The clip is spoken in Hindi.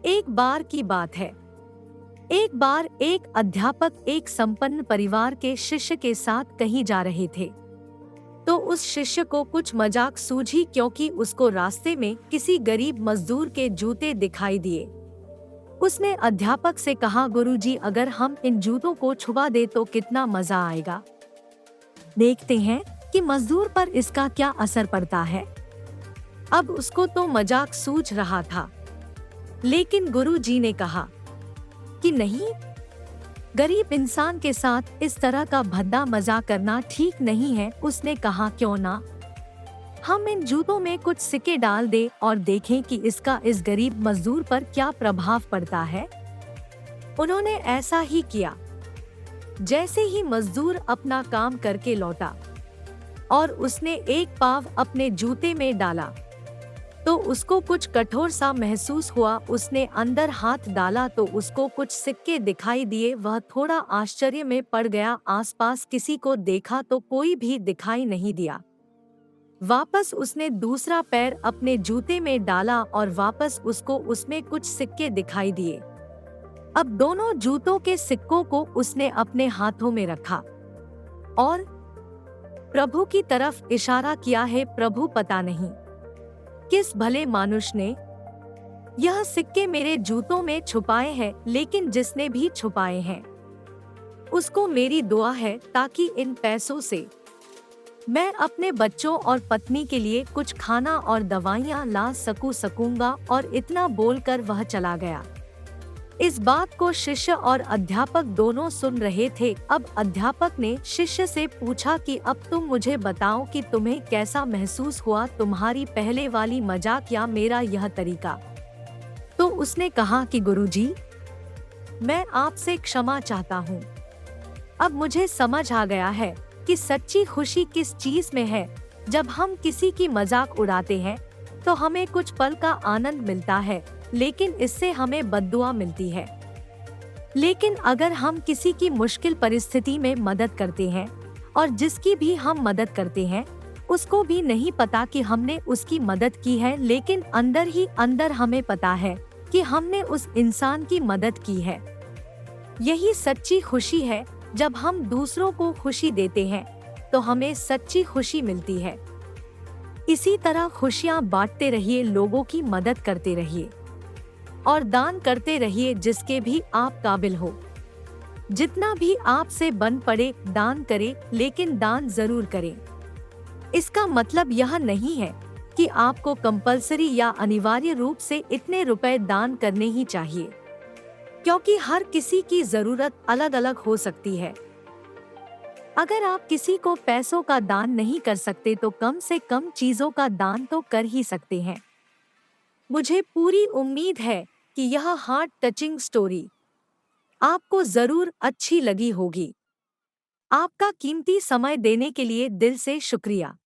एक बार की बात है। एक बार एक अध्यापक एक संपन्न परिवार के शिष्य के साथ कहीं जा रहे थे। तो उस शिष्य को कुछ मजाक सूझी क्योंकि उसको रास्ते में किसी गरीब मजदूर के जूते दिखाई दिए। उसने अध्यापक से कहा, गुरुजी, अगर हम इन जूतों को छुपा दे तो कितना मजा आएगा। देखते हैं कि मजदूर पर इसका क्या असर पड़ता है। अब उसको तो मजाक सूझ रहा था, लेकिन गुरुजी ने कहा कि नहीं, गरीब इंसान के साथ इस तरह का भद्दा मजाक करना ठीक नहीं है। उसने कहा, क्यों ना हम इन जूतों में कुछ सिक्के डाल दे और देखें कि इसका इस गरीब मजदूर पर क्या प्रभाव पड़ता है। उन्होंने ऐसा ही किया। जैसे ही मजदूर अपना काम करके लौटा और उसने एक पाव अपने जूते में डाला तो उसको कुछ कठोर सा महसूस हुआ। उसने अंदर हाथ डाला तो उसको कुछ सिक्के दिखाई दिए। वह थोड़ा आश्चर्य में पड़ गया। आसपास किसी को देखा तो कोई भी दिखाई नहीं दिया। वापस उसने दूसरा पैर अपने जूते में डाला और वापस उसको उसमें कुछ सिक्के दिखाई दिए। अब दोनों जूतों के सिक्कों को उसने अपने हाथों में रखा और प्रभु की तरफ इशारा किया है। प्रभु, पता नहीं किस भले मानुष ने यह सिक्के मेरे जूतों में छुपाए हैं, लेकिन जिसने भी छुपाए हैं उसको मेरी दुआ है ताकि इन पैसों से मैं अपने बच्चों और पत्नी के लिए कुछ खाना और दवाइयाँ ला सकूंगा। और इतना बोलकर वह चला गया। इस बात को शिष्य और अध्यापक दोनों सुन रहे थे। अब अध्यापक ने शिष्य से पूछा कि अब तुम मुझे बताओ कि तुम्हें कैसा महसूस हुआ, तुम्हारी पहले वाली मजाक या मेरा यह तरीका। तो उसने कहा कि गुरुजी, मैं आपसे क्षमा चाहता हूँ। अब मुझे समझ आ गया है कि सच्ची खुशी किस चीज में है। जब हम किसी की मजाक उड़ाते हैं तो हमें कुछ पल का आनंद मिलता है, लेकिन इससे हमें बद्दुआ मिलती है। लेकिन अगर हम किसी की मुश्किल परिस्थिति में मदद करते हैं और जिसकी भी हम मदद करते हैं उसको भी नहीं पता कि हमने उसकी मदद की है, लेकिन अंदर ही अंदर हमें पता है कि हमने उस इंसान की मदद की है। यही सच्ची खुशी है। जब हम दूसरों को खुशी देते हैं तो हमें सच्ची खुशी मिलती है। इसी तरह खुशियाँ बांटते रहिए, लोगों की मदद करते रहिए और दान करते रहिए जिसके भी आप काबिल हो। जितना भी आपसे बन पड़े दान करें, लेकिन दान जरूर करें। इसका मतलब यह नहीं है कि आपको कंपल्सरी या अनिवार्य रूप से इतने रुपए दान करने ही चाहिए, क्योंकि हर किसी की जरूरत अलग अलग हो सकती है। अगर आप किसी को पैसों का दान नहीं कर सकते तो कम से कम चीजों का दान तो कर ही सकते हैं। मुझे पूरी उम्मीद है कि यह हार्ट टचिंग स्टोरी आपको जरूर अच्छी लगी होगी। आपका कीमती समय देने के लिए दिल से शुक्रिया।